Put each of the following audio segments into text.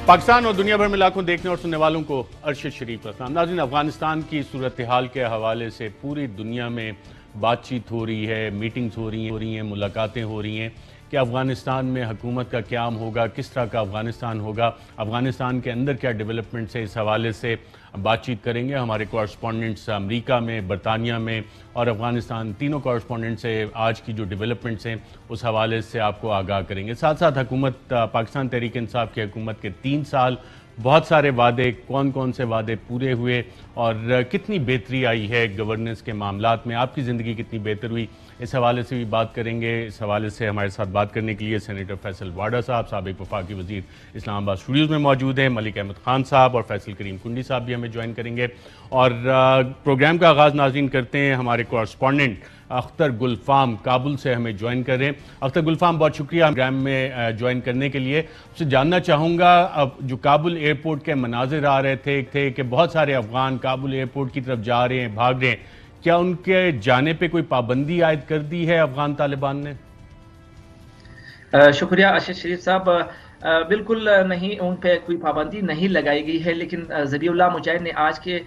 पाकिस्तान और दुनिया भर में लाखों देखने और सुनने वालों को अरशद शरीफ का सलाम। नाज़रीन, अफगानिस्तान की सूरत हाल के हवाले से पूरी दुनिया में बातचीत हो रही है, मीटिंग्स हो रही हैं, मुलाकातें हो रही हैं कि अफ़गानिस्तान में हुकूमत का क़याम होगा, किस तरह का अफ़गानिस्तान होगा, अफ़गानिस्तान के अंदर क्या डेवलपमेंट्स है, इस हवाले से बातचीत करेंगे। हमारे कॉरस्पॉन्डेंट्स अमेरिका में, बरतानिया में और अफ़गानिस्तान, तीनों कॉरस्पॉन्डेंट से आज की जो डेवलपमेंट्स हैं उस हवाले से आपको आगाह करेंगे। साथ साथ हुकूमत, पाकिस्तान तहरीक इंसाफ की हुकूमत के 3 साल, बहुत सारे वादे, कौन कौन से वादे पूरे हुए और कितनी बेहतरी आई है गवर्नेंस के मामलात में, आपकी ज़िंदगी कितनी बेहतर हुई, इस हवाले से भी बात करेंगे। इस हवाले से हमारे साथ बात करने के लिए सेनेटर फैसल वाडा साहब, साबिक वफाकी वज़ीर, इस्लामाबाद स्टूडियोज़ में मौजूद हैं। मलिक अहमद खान साहब और फैसल करीम कुंडी साहब भी हमें ज्वाइन करेंगे। और प्रोग्राम का आगाज़ नाज़रीन करते हैं, हमारे कॉरस्पॉन्डेंट अख्तर गुलफाम काबुल से हमें ज्वाइन कर रहे हैं। अख्तर गुलफाम, बहुत शुक्रिया प्रोग्राम में ज्वाइन करने के लिए। उससे जानना चाहूँगा, अब जो काबुल एयरपोर्ट के मनाजिर आ रहे थे कि बहुत सारे अफगान काबुल एयरपोर्ट की तरफ जा रहे हैं, भाग रहे हैं, क्या उनके जाने पे कोई पाबंदी आयद कर दी है अफगान तालिबान ने? शुक्रिया अरशद शरीफ साहब। बिल्कुल नहीं, उन पे कोई पाबंदी नहीं लगाई गई है, लेकिन ज़बीउल्लाह मुजाहिद ने आज के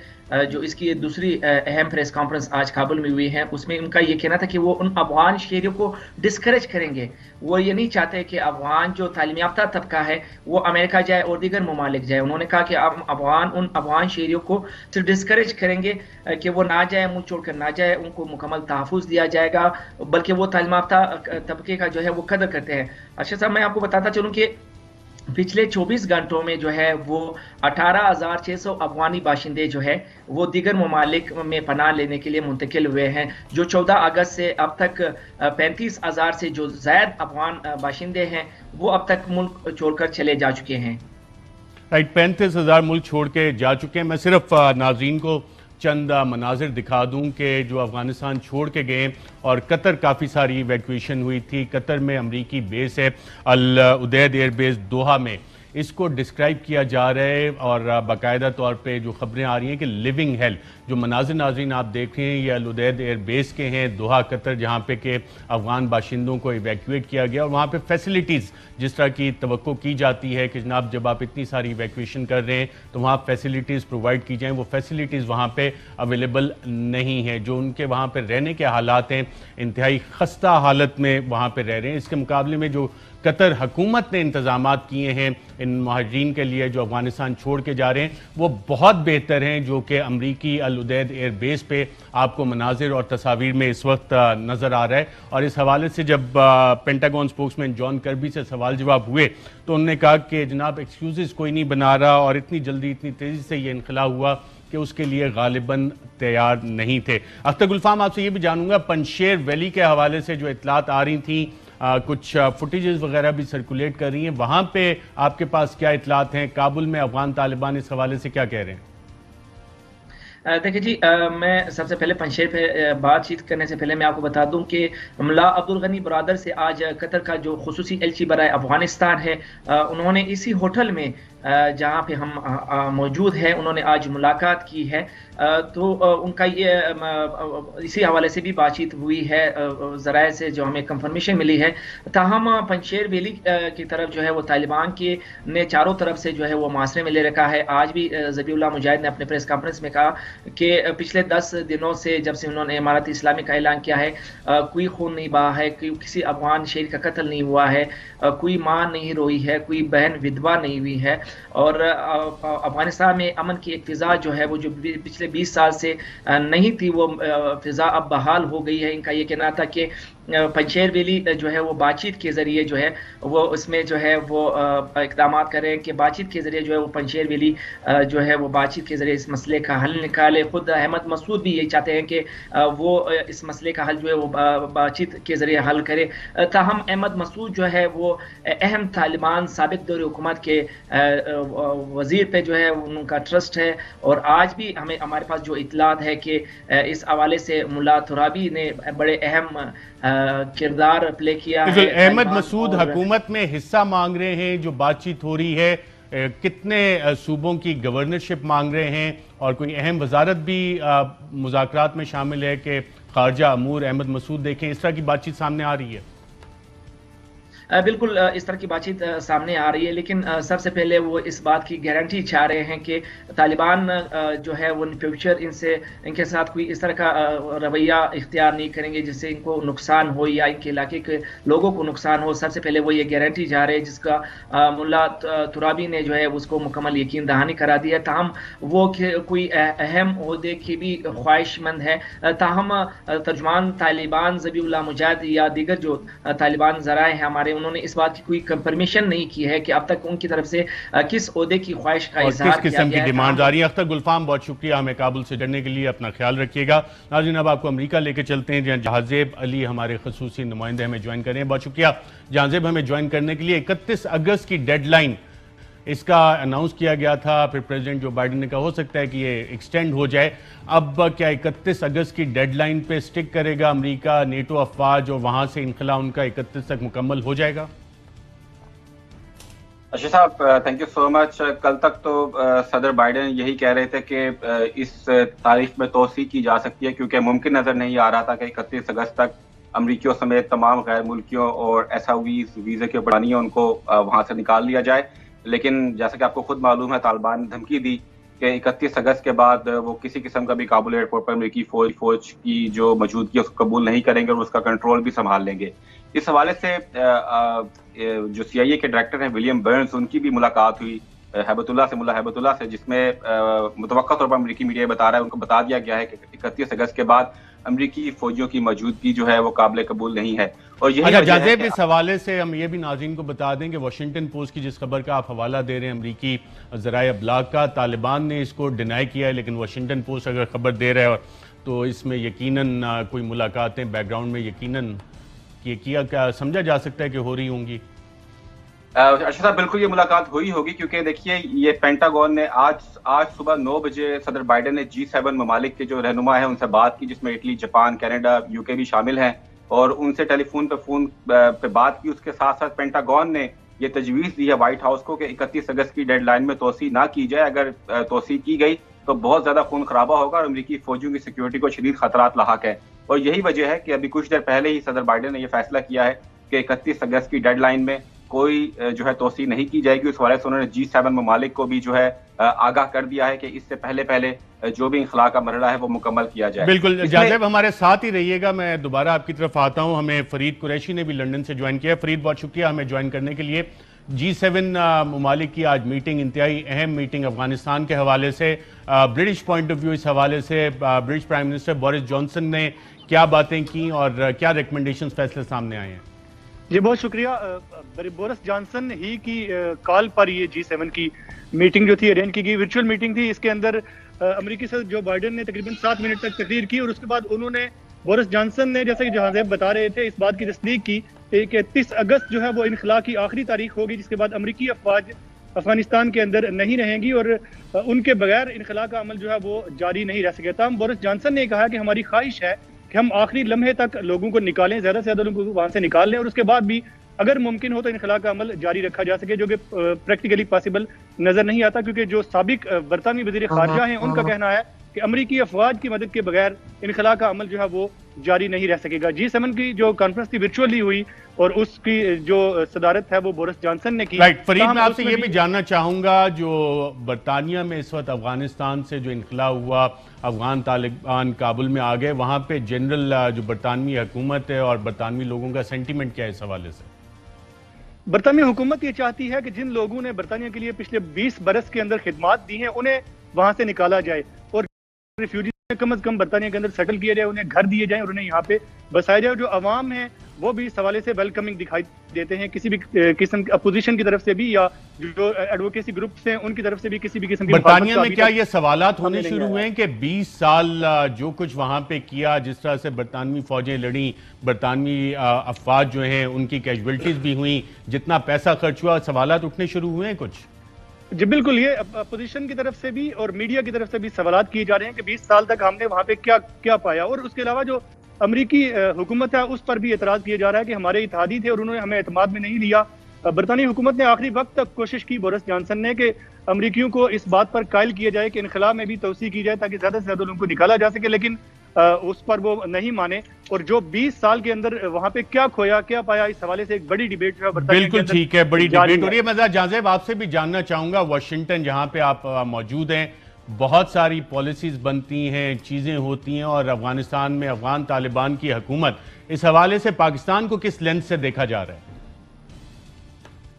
जो इसकी दूसरी अहम प्रेस कॉन्फ्रेंस आज काबुल में हुई है, उसमें उनका ये कहना था कि वो उन अफगान शहरियों को डिस्करेज करेंगे। वो ये नहीं चाहते कि अफगान जो तालीम याफ्ता तबका है वो अमेरिका जाए और दीगर ममालिक जाए। उन्होंने कहा कि हम उन अफगान शहरियों को सिर्फ डिस्करेज करेंगे कि वो ना जाए, मुल्क छोड़कर ना जाए, उनको मुकम्मल तहफ़्फ़ुज़ दिया जाएगा, बल्कि वो तालीम याफ्ता तबके का जो है वो कदर करते हैं। अच्छा साहब, मैं आपको बताता चलूँ कि पिछले 24 घंटों में जो है वो 18,600 अफगानी बाशिंदे जो है वो दीगर ममालिक में पनाह लेने के लिए मुंतकिल हुए हैं। जो 14 अगस्त से अब तक 35,000 से जो ज़ायद अफगान बाशिंदे हैं वो अब तक मुल्क छोड़कर चले जा चुके हैं। राइट, 35,000 मुल्क छोड़ के जा चुके हैं। मैं सिर्फ नाज़रीन को चंद मनाजिर दिखा दूं कि जो अफ़गानिस्तान छोड़ के गए, और कतर काफ़ी सारी इवैक्यूएशन हुई थी। कतर में अमरीकी बेस है, अल उदैद एयर बेस दोहा में, इसको डिस्क्राइब किया जा रहा है और बाकायदा तौर पे जो खबरें आ रही हैं कि लिविंग हेल, जो मनाजिर नाज़रीन आप देख रहे हैं ये अल उदैद एयर बेस के हैं, दोहा कतर, जहाँ पे के अफ़गान बाशिंदों को इवैक्यूएट किया गया। और वहाँ पे फैसिलिटीज़ जिस तरह की तवक्को की जाती है कि जनाब जब आप इतनी सारी इवैक्यूएशन कर रहे हैं तो वहाँ फैसिलिटीज़ प्रोवाइड की जाएँ, वो फैसिलिटीज़ वहाँ पे अवेलेबल नहीं है। जो उनके वहाँ पर रहने के हालात हैं, इंतहाई खस्ता हालत में वहाँ पर रह रहे हैं। इसके मुकाबले में जो कतर हुकूमत ने इंतजामात किए हैं इन महाजरीन के लिए जो अफगानिस्तान छोड़ के जा रहे हैं वो बहुत बेहतर हैं, जो कि अमरीकी अल उदैद एयर बेस पे आपको मनाजिर और तस्वीर में इस वक्त नज़र आ रहा है। और इस हवाले से जब पेंटागन स्पोक्समैन जॉन कर्बी से सवाल जवाब हुए तो उन्होंने कहा कि जनाब एक्सक्यूज़ कोई नहीं बना रहा और इतनी जल्दी इतनी तेज़ी से ये इनखला हुआ कि उसके लिए गालिबन तैयार नहीं थे। अख्तर गुलफाम, आपसे ये भी जानूंगा, पंजशेर वैली के हवाले से जो इतलात आ रही थी, कुछ फुटेजेस वगैरह भी सर्कुलेट कर रही हैं, वहाँ पे आपके पास क्या इतलात हैं? काबुल में अफगान तालिबान इस हवाले से क्या कह रहे हैं? देखिए जी, मैं सबसे पहले पंजशेर पे बातचीत करने से पहले मैं आपको बता दूं कि मुल्ला अब्दुल गनी बरादर से आज कतर का जो खुसूसी एलची बराए अफगानिस्तान है, उन्होंने इसी होटल में जहाँ पे हम मौजूद हैं उन्होंने आज मुलाकात की है। तो उनका ये इसी हवाले से भी बातचीत हुई है, ज़राए से जो हमें कंफर्मेशन मिली है। ताहम पंजशेर वैली की तरफ जो है वो तालिबान के ने चारों तरफ से जो है वो मुहासरे में ले रखा है। आज भी ज़बीउल्लाह मुजाहिद ने अपने प्रेस कॉन्फ्रेंस में कहा कि पिछले 10 दिनों से जब से उन्होंने इमारत इस्लामी का ऐलान किया है, कोई खून नहीं बहा है, किसी अफगान शहरी का कत्ल नहीं हुआ है, कोई माँ नहीं रोई है, कोई बहन विधवा नहीं हुई है। और अफगानिस्तान में अमन की एक फ़िज़ा जो है वो जो पिछले 20 साल से नहीं थी, वो फ़िज़ा अब बहाल हो गई है। इनका ये कहना था कि पंजशेर वैली जो है वो बातचीत के ज़रिए जो है वो उसमें जो है वो इक़दाम करें कि बातचीत के ज़रिए जो है वो पंजशेर वैली जो है वो बातचीत के ज़रिए इस मसले का हल निकाले। ख़ुद अहमद मसूद भी यही चाहते हैं कि वो इस मसले का हल जो है वो बातचीत के ज़रिए हल करे। ताहम अहमद मसूद जो है वो अहम तालिबान साबिक़ दौर हुकूमत के वज़ीर पे जो है उनका ट्रस्ट है। और आज भी हमारे पास जो इतलात है कि इस हवाले से मुल्ला तुराबी ने बड़े अहम किरदार प्ले किया है। अहमद मसूद हुकूमत में हिस्सा मांग रहे हैं, जो बातचीत हो रही है कितने सूबों की गवर्नरशिप मांग रहे हैं, और कोई अहम वजारत भी मुज़ाकरात में शामिल है कि खारजा अमूर अहमद मसूद देखें, इस तरह की बातचीत सामने आ रही है? बिल्कुल इस तरह की बातचीत सामने आ रही है, लेकिन सबसे पहले वो इस बात की गारंटी चाह रहे हैं कि तालिबान जो है वो इन फ्यूचर इनके साथ कोई इस तरह का रवैया इख्तियार नहीं करेंगे जिससे इनको नुकसान हो या इनके इलाके के लोगों को नुकसान हो। सबसे पहले वो ये गारंटी चाह रहे हैं, जिसका मुल्ला तुराबी ने जो है उसको मुकम्मल यकीन दहानी करा दी है। ताहम वो कोई अहम ओहदे की भी ख्वाहिशमंद है। ताहम तर्जुमान तालिबान ज़बीउल्लाह मुजाहिद या दीगर जो तालिबान ज़राए हैं हमारे, उन्होंने इस बात की कोई कंफर्मेशन नहीं की है कि अब तक उनकी तरफ से किस ओहदे की ख्वाहिश का इज़हार किस किस्म की डिमांड आ रही है। अख्तर गुलफाम, बहुत शुक्रिया हमें काबुल से जुड़ने के लिए, अपना ख्याल रखिएगा। नाज़रीन, अब आपको अमेरिका लेके चलते हैं जहाँ जहाज़ेब अली हमारे खसूसी नुमाइंदे हमें ज्वाइन कर रहे हैं। बहुत शुक्रिया जहाज़ेब हमें ज्वाइन करने के लिए। 31 अगस्त की डेडलाइन इसका अनाउंस किया गया था, फिर प्रेसिडेंट जो बाइडेन ने कहा हो सकता है कि ये एक्सटेंड हो जाए। अब क्या 31 अगस्त की डेडलाइन पे स्टिक करेगा अमेरिका? नेटो अफवाज और वहां से इनखला उनका 31 तक मुकम्मल हो जाएगा? अर्शद साहब, थैंक यू सो मच। कल तक तो सदर बाइडेन यही कह रहे थे कि इस तारीख में तोसी की जा सकती है, क्योंकि मुमकिन नजर नहीं आ रहा था कि 31 अगस्त तक अमरीकियों समेत तमाम गैर मुल्कियों और एसओवीज वीजे के बढ़ानियों उनको वहां से निकाल लिया जाए। लेकिन जैसा कि आपको खुद मालूम है, तालिबान ने धमकी दी कि 31 अगस्त के बाद वो किसी किस्म का भी काबुल एयरपोर्ट पर अमरीकी फौज की जो मौजूदगी है उसको कबूल नहीं करेंगे और उसका कंट्रोल भी संभाल लेंगे। इस हवाले से जो CIA के डायरेक्टर हैं विलियम बर्न्स, उनकी भी मुलाकात हुई मुल्ला हैबतुल्लाह से, जिसमें मुतवक्का तौर पर अमरीकी मीडिया बता रहा है, उनको बता दिया गया है कि 31 अगस्त के बाद अमरीकी फौजियों की मौजूदगी जो है वो काबिल कबूल नहीं है। और यही जाजेब, इस हवाले से हम ये भी नाज़रीन को बता दें कि वाशिंगटन पोस्ट की जिस खबर का आप हवाला दे रहे हैं अमरीकी ज़राए अबलाग का, तालिबान ने इसको डिनाई किया है, लेकिन वाशिंगटन पोस्ट अगर खबर दे रहा है तो इसमें यकीनन कोई मुलाकातें बैकग्राउंड में यकीनन किया क्या समझा जा सकता है कि हो रही होंगी। अर्शद साहब, बिल्कुल ये मुलाकात हुई होगी, क्योंकि देखिए ये पेंटागन ने आज सुबह 9 बजे सदर बाइडेन ने G7 ममालिक के जो रहनुमा है उनसे बात की, जिसमें इटली, जापान, कनाडा, UK भी शामिल हैं, और उनसे टेलीफोन पे बात की। उसके साथ साथ पेंटागन ने ये तजवीज़ दी है व्हाइट हाउस को कि 31 अगस्त की डेडलाइन में तोसी ना की जाए। अगर तोसी की गई तो बहुत ज्यादा खून खराबा होगा और अमरीकी फौजियों की सिक्योरिटी को शदीद खतरात लाहक है। और यही वजह है कि अभी कुछ देर पहले ही सदर बाइडेन ने यह फैसला किया है कि 31 अगस्त की डेडलाइन में कोई जो है तोसी नहीं की जाएगी। उस हवाले से उन्होंने G7 ममालिक को भी जो है आगाह कर दिया है कि इससे पहले जो भी इंखला का मरहला है वो मुकम्मल किया जाए। बिल्कुल जाजेब, हमारे साथ ही रहिएगा। मैं दोबारा आपकी तरफ आता हूं। हमें फरीद कुरैशी ने भी लंदन से ज्वाइन किया। फरीद, बहुत शुक्रिया हमें ज्वाइन करने के लिए। G7 ममालिक की आज मीटिंग, इंतहाई अहम मीटिंग अफगानिस्तान के हवाले से, ब्रिटिश पॉइंट ऑफ व्यू इस हवाले से British prime minister Boris Johnson ने क्या बातें की और क्या रिकमेंडेशन फैसले सामने आए हैं? जी बहुत शुक्रिया। बोरिस जॉनसन ही की कॉल पर ये G7 की मीटिंग जो थी अरेंज की गई, वर्चुअल मीटिंग थी। इसके अंदर अमेरिकी सदर जो बाइडेन ने तकरीबन 7 मिनट तक तकरीर की और उसके बाद उन्होंने बोरिस जॉनसन ने, जैसा कि जहाज़ेब बता रहे थे, इस बात की तस्दीक की कि 31 अगस्त जो है वो इनखला की आखिरी तारीख होगी, जिसके बाद अमरीकी अफवाज अफगानिस्तान के अंदर नहीं रहेंगी और उनके बगैर इनखला का अमल जो है वो जारी नहीं रह सकेगा। बोरिस जॉनसन ने कहा कि हमारी ख्वाहिश है कि हम आखिरी लम्हे तक लोगों को निकालें, ज्यादा से ज्यादा लोगों को वहां से निकाल लें और उसके बाद भी अगर मुमकिन हो तो इनखला का अमल जारी रखा जा सके, जो कि प्रैक्टिकली पॉसिबल नजर नहीं आता, क्योंकि जो साबिक बरतानवी वजीर खारजा हैं उनका कहना है कि अमरीकी अफवाज की मदद के बगैर इनखला का अमल जो है वो जारी नहीं रह सकेगा। G7 की जो कॉन्फ्रेंस थी वर्चुअली हुई और उसकी जो सदारत है वो बोरिस जॉनसन ने की। राइट फरीद, मैं आपसे ये भी जानना चाहूंगा, जो बरतानिया में इस वक्त अफगानिस्तान से जो इनखला हुआ, अफगान तालिबान काबुल में आ गए, वहां पे जनरल जो बरतानवी हुकूमत है और बरतानवी लोगों का सेंटीमेंट क्या है इस हवाले से? बरतानवी हुकूमत ये चाहती है कि जिन लोगों ने बरतानिया के लिए पिछले 20 बरस के अंदर खिदमात दी हैं उन्हें वहां से निकाला जाए और रिफ्यूजी कम अज कम बरतानिया के अंदर सेटल किया जाए, उन्हें घर दिए जाए और उन्हें यहाँ पे बसाया जाए। जो अवाम है वो भी इस हवाले से वेलकमिंग दिखाई देते हैं, किसी भी किस्म की अपोजिशन की तरफ से भी या जो एडवोकेसी ग्रुप्स हैं उनकी तरफ से भी किसी भी किस्म की। बरतानिया में क्या ये सवालात होने शुरू हुए हैं कि 20 साल जो कुछ वहां पे किया, जिस तरह से बरतानवी फौजें लड़ी, बरतानवी अफवाज जो हैं उनकी कैजुअल्टीज भी हुई, जितना पैसा खर्च हुआ, सवालात उठने शुरू हुए हैं कुछ? जी बिल्कुल, ये अपोजिशन की तरफ से भी और मीडिया की तरफ से भी सवालात किए जा रहे हैं कि 20 साल तक हमने वहां पे क्या क्या पाया, और उसके अलावा जो अमरीकी हुकूमत है उस पर भी एतराज किया जा रहा है कि हमारे इत्तेहादी थे और उन्होंने हमें एतमाद में नहीं लिया। बरतानी हुकूमत ने आखिरी वक्त तक कोशिश की, बोरिस जॉनसन ने, कि अमरीकियों को इस बात पर कायल किया जाए कि इनखला में भी तोसी की जाए ताकि ज्यादा से ज्यादा लोगों को निकाला जा सके, लेकिन उस पर वो नहीं माने, और जो 20 साल के अंदर वहां पे क्या खोया क्या पाया, इस हवाले से एक बड़ी डिबेट जो है बिल्कुल ठीक है, बड़ी डिबेट हो रही है। मैं जाज़ेब आपसे भी जानना चाहूंगा, वाशिंगटन जहां पे आप मौजूद हैं, बहुत सारी पॉलिसीज बनती हैं, चीजें होती हैं, और अफगानिस्तान में अफगान तालिबान की हुकूमत, इस हवाले से पाकिस्तान को किस लेंस से देखा जा रहा है?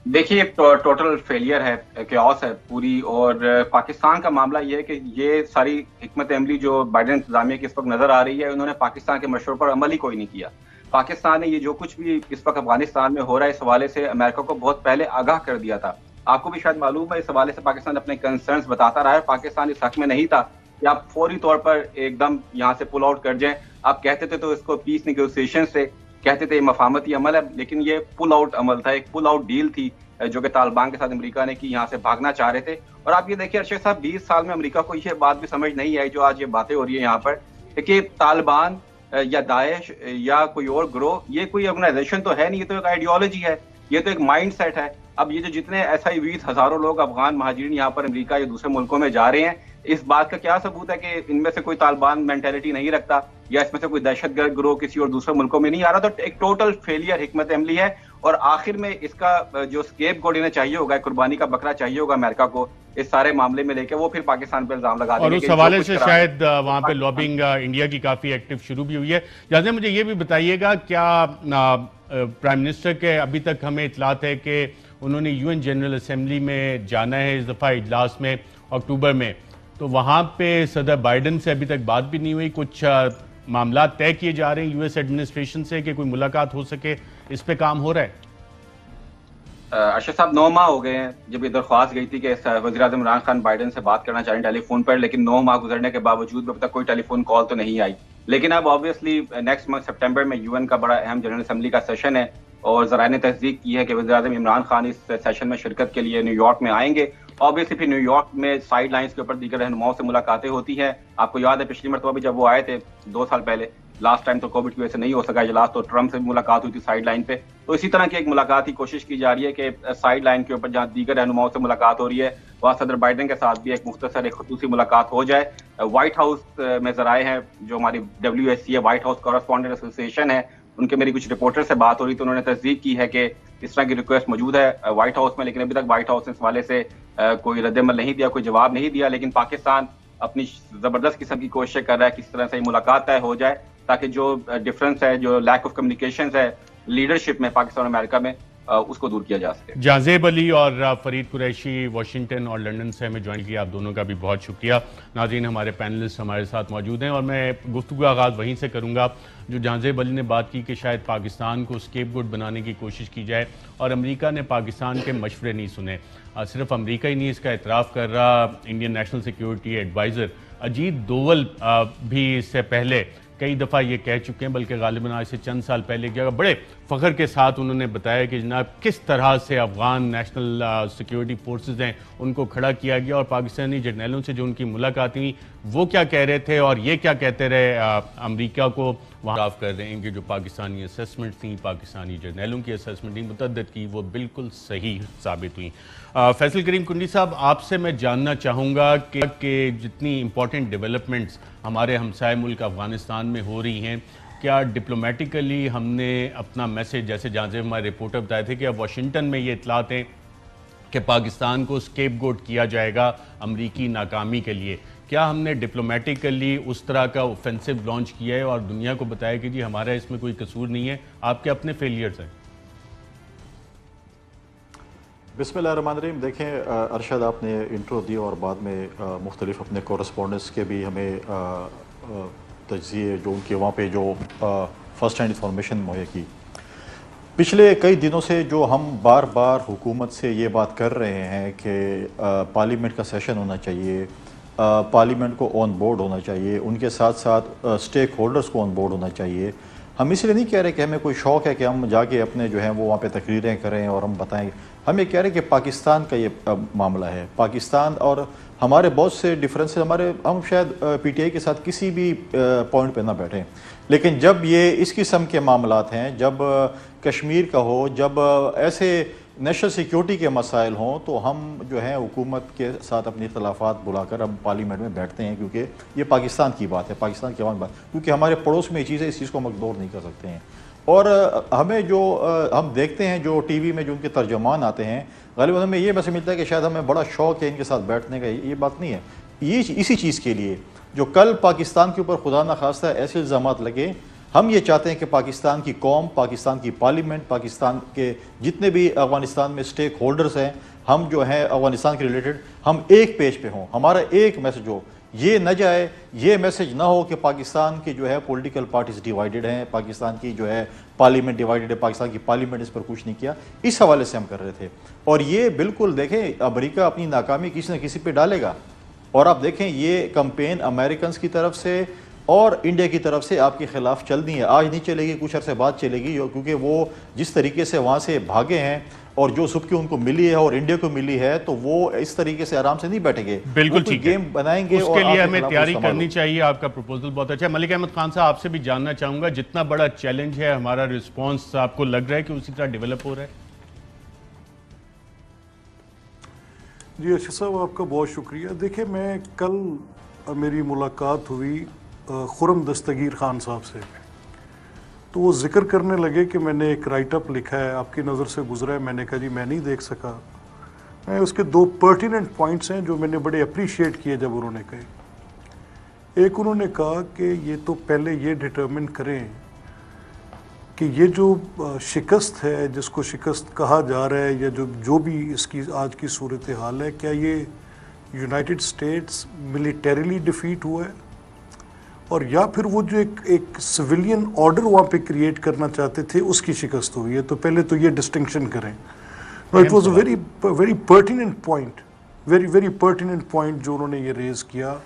देखिए, टोटल फेलियर है, क्यास है पूरी। और पाकिस्तान का मामला ये है कि ये सारी हिकमत अमली जो बाइडेन इंतजामिया की इस वक्त नजर आ रही है, उन्होंने पाकिस्तान के मशवरे पर अमल ही कोई नहीं किया। पाकिस्तान ने ये जो कुछ भी इस वक्त अफगानिस्तान में हो रहा है, इस हवाले से अमेरिका को बहुत पहले आगाह कर दिया था। आपको भी शायद मालूम है, इस हवाले से पाकिस्तान अपने कंसर्न्स बताता रहा है। पाकिस्तान इस हक में नहीं था कि आप फौरी तौर पर एकदम यहाँ से पुल आउट कर जाएं। आप कहते थे तो इसको पीस नेगोशिएशन से कहते थे, मफाहमती अमल है, लेकिन ये पुल आउट अमल था, एक पुल आउट डील थी जो कि तालिबान के साथ अमेरिका ने की, यहाँ से भागना चाह रहे थे। और आप ये देखिए अरशद साहब, 20 साल में अमेरिका को ये बात भी समझ नहीं आई जो आज ये बातें हो रही है यहाँ पर, कि तालिबान या दाइश या कोई और ग्रोह, ये कोई ऑर्गेनाइजेशन तो है नहीं, ये तो एक आइडियोलॉजी है, ये तो एक माइंड सेट है। अब ये जो जितने SIVs हजारों लोग अफगान महाजिरीन यहाँ पर अमेरिका या दूसरे मुल्कों में जा रहे हैं, इस बात का क्या सबूत है कि इनमें से कोई तालिबान मेंटेलिटी नहीं रखता, या इसमें से कोई दहशतगर्द ग्रोह किसी और दूसरे मुल्कों में नहीं आ रहा? तो एक टोटल फेलियर हिकमत अमली है। और आखिर में इसका जो स्केप गोड इन्हें चाहिए होगा, कुर्बानी का बकरा चाहिए होगा अमेरिका को इस सारे मामले में लेके, वो फिर पाकिस्तान पर इल्जाम लगा देंगे। और उस हवाले से शायद वहां पे लॉबिंग इंडिया की काफी एक्टिव शुरू भी हुई है। जैसे मुझे ये भी बताइएगा, क्या प्राइम मिनिस्टर के अभी तक हमें इतलात है कि उन्होंने UN जनरल असेंबली में जाना है इस दफा इजलास में अक्टूबर में, तो वहां पे सदर बाइडेन से अभी तक बात भी नहीं हुई? कुछ मामला तय किए जा रहे हैं US एडमिनिस्ट्रेशन से कि कोई मुलाकात हो सके, इस पे काम हो रहा है? अरशद साहब, 9 माह हो गए हैं जब ये दरख्वास्त गई थी कि वज़ीर आज़म इमरान खान बाइडेन से बात करना चाहें टेलीफोन पर, लेकिन 9 माह गुजरने के बावजूद अब तक कोई टेलीफोन कॉल तो नहीं आई। लेकिन अब ऑब्वियसली नेक्स्ट मंथ सितंबर में UN का बड़ा अहम जनरल असेंबली का सेशन है, और ज़राए ने तस्दीक की है कि वज़ीर आज़म इमरान खान इस सेशन में शिरकत के लिए न्यूयॉर्क में आएंगे। ऑब्वियसली फिर न्यूयॉर्क में साइड लाइन्स के ऊपर दीगर रहनुमाओं से मुलाकातें होती हैं। आपको याद है पिछली मरतबा भी जब वो आए थे 2 साल पहले, लास्ट टाइम तो कोविड की वजह से नहीं हो सका इजलास, तो ट्रम्प से भी मुलाकात हुई थी साइड लाइन पे। तो इसी तरह की एक मुलाकात की कोशिश की जा रही है कि साइड लाइन के ऊपर जहाँ दीगर रहनुमाओं से मुलाकात हो रही है, वहाँ सदर बाइडेन के साथ भी एक मुख्तसर एक खुसूसी मुलाकात हो जाए। व्हाइट हाउस में ज़राए हैं, जो हमारी WSC है, व्हाइट हाउस कॉरेस्पॉन्डेंट एसोसिएशन है, उनके मेरी कुछ रिपोर्टर से बात हो रही, तो उन्होंने तस्दीक की है कि इस तरह की रिक्वेस्ट मौजूद है व्हाइट हाउस में, लेकिन अभी तक व्हाइट हाउस ने इस हवाले से कोई रद्दमल नहीं दिया, कोई जवाब नहीं दिया। लेकिन पाकिस्तान अपनी जबरदस्त किस्म की कोशिश कर रहा है किस तरह से मुलाकात तय हो जाए, ताकि जो डिफरेंस है, जो लैक ऑफ कम्युनिकेशन है लीडरशिप में पाकिस्तान और अमेरिका में, उसको दूर किया जा सके। जाज़ेब अली और फरीद कुरैशी वाशिंगटन और लंदन से हमें ज्वाइन किया, आप दोनों का भी बहुत शुक्रिया। नाज़रीन, हमारे पैनलिस्ट हमारे साथ मौजूद हैं और मैं गुफ्तगू का आगाज़ वहीं से करूँगा जो जाज़ेब अली ने बात की कि शायद पाकिस्तान को स्केपगोट बनाने की कोशिश की जाए, और अमेरिका ने पाकिस्तान के मशवरे नहीं सुने। सिर्फ अमेरिका ही नहीं इसका एतराफ़ कर रहा, Indian national security adviser Ajit Doval भी इससे पहले कई दफ़ा ये कह चुके हैं, बल्कि गालिबन आज से चंद साल पहले किया, बड़े फ़ख्र के साथ उन्होंने बताया कि जनाब किस तरह से अफ़गान नेशनल सिक्योरिटी फोर्सेस हैं उनको खड़ा किया गया, और पाकिस्तानी जर्नलों से जो उनकी मुलाकात हुई वो क्या कह रहे थे और ये क्या कहते रहे अमेरिका को वहाँ साफ कर रहे हैं कि जो पाकिस्तानी असेसमेंट थी, पाकिस्तानी जर्नलों की असेसमेंट थी मुतअद्दिद की, वो बिल्कुल सही साबित हुई। फैसल करीम कुंडी साहब, आपसे मैं जानना चाहूँगा कि जितनी इंपॉर्टेंट डेवलपमेंट्स हमारे हमसाय मुल्क अफ़गानिस्तान में हो रही हैं, क्या डिप्लोमेटिकली हमने अपना मैसेज, जैसे जहाँ से हमारे रिपोर्टर बताए थे कि अब वाशिंगटन में ये इतलात हैं कि पाकिस्तान को स्केपगोट किया जाएगा अमरीकी नाकामी के लिए, क्या हमने डिप्लोमेटिकली उस तरह का ऑफेंसिव लॉन्च किया है और दुनिया को बताया कि जी हमारा इसमें कोई कसूर नहीं है, आपके अपने फेलियर्स हैं? बिस्मिल्लाहिर्रहमानिर्रहीम। देखें अरशद, आपने इंट्रो दी और बाद में मुख्तलिफ अपने कोरेस्पोंडेंट्स के भी हमें तज्ज़िये जो उनके वहाँ पे जो फ़र्स्ट हैंड इंफॉर्मेशन मुहैया की। पिछले कई दिनों से जो हम बार बार हुकूमत से ये बात कर रहे हैं कि पार्लियामेंट का सेशन होना चाहिए, पार्लियामेंट को ऑन बोर्ड होना चाहिए, उनके साथ साथ स्टेक होल्डर्स को ऑन बोर्ड होना चाहिए। हम इसलिए नहीं कह रहे कि हमें कोई शौक़ है कि हम जाके अपने जो हैं वो वहाँ पे तकरीरें करें और हम बताएं। हम ये कह रहे हैं कि पाकिस्तान का ये मामला है, पाकिस्तान और हमारे बहुत से डिफरेंसेस, हम शायद PTI के साथ किसी भी पॉइंट पे ना बैठें, लेकिन जब ये इस किस्म के मामलात हैं, जब कश्मीर का हो, जब ऐसे नेशनल सिक्योरिटी के मसाइल हों तो हम जो है हुकूमत के साथ अपने इख्तलाफात बुलाकर अब पार्लियामेंट में बैठते हैं, क्योंकि ये पाकिस्तान की बात है, पाकिस्तान की आवाम की बात, क्योंकि हमारे पड़ोस में ये चीज़ है, इस चीज़ को हम इग्नोर नहीं कर सकते हैं। और हमें जो हम देखते हैं जो टीवी में जो उनके तर्जमान आते हैं, ग़ालिबन हमें ये मैसेज मिलता है कि शायद हमें बड़ा शौक़ है इनके साथ बैठने का। ये बात नहीं है। ये इसी चीज़ के लिए जो कल पाकिस्तान के ऊपर खुदा न खास्ता ऐसे इल्ज़ामात लगे, हम ये चाहते हैं कि पाकिस्तान की कौम, पाकिस्तान की पार्लियामेंट, पाकिस्तान के जितने भी अफगानिस्तान में स्टेक होल्डर्स हैं, हम जो हैं अफगानिस्तान के रिलेटेड हम एक पेज पे हों, हमारा एक मैसेज हो। ये न जाए, ये मैसेज ना हो कि पाकिस्तान की जो है पॉलिटिकल पार्टीज डिवाइडेड हैं, पाकिस्तान की जो है पार्लियामेंट डिवाइडेड है, पाकिस्तान की पार्लियामेंट इस पर कुछ नहीं किया। इस हवाले से हम कर रहे थे। और ये बिल्कुल देखें, अमेरिका अपनी नाकामी किसी न किसी पे डालेगा। और आप देखें ये कंपेन अमेरिकन की तरफ से और इंडिया की तरफ से आपके खिलाफ चलनी है। आज नहीं चलेगी, कुछ अरसे बाद चलेगी, क्योंकि वो जिस तरीके से वहाँ से भागे हैं और जो सुबह उनको मिली है और इंडिया को मिली है, तो वो इस तरीके से आराम से नहीं बैठेंगे। बिल्कुल ठीक है, गेम बनाएंगे। उसके लिए हमें तैयारी करनी चाहिए। आपका प्रपोजल बहुत अच्छा है। मलिक अहमद खान साहब, आपसे भी जानना चाहूंगा, जितना बड़ा चैलेंज है, हमारा रिस्पॉन्स आपको लग रहा है कि उसी तरह डेवलप हो रहा है? जी अर्शद साहब, आपका बहुत शुक्रिया। देखिए, मैं कल मेरी मुलाकात हुई खुरम दस्तगीर खान साहब से, तो वो जिक्र करने लगे कि मैंने एक राइटअप लिखा है, आपकी नज़र से गुजरा है। मैंने कहा जी मैं नहीं देख सका। मैं उसके दो पर्टिनेंट पॉइंट्स हैं जो मैंने बड़े अप्रिशिएट किए जब उन्होंने कहे। एक, उन्होंने कहा कि ये तो पहले ये डिटरमिन करें कि ये जो शिकस्त है, जिसको शिकस्त कहा जा रहा है, या जो भी इसकी आज की सूरत हाल है, क्या ये यूनाइटेड स्टेट्स मिलिटरीली डिफीट हुआ है, और या फिर वो जो एक सिविलियन ऑर्डर वहाँ पे क्रिएट करना चाहते थे उसकी शिकस्त हुई है। तो पहले तो ये डिस्टिंक्शन करें। It was a very pertinent point, very pertinent point जो उन्होंने ये रेज़ किया,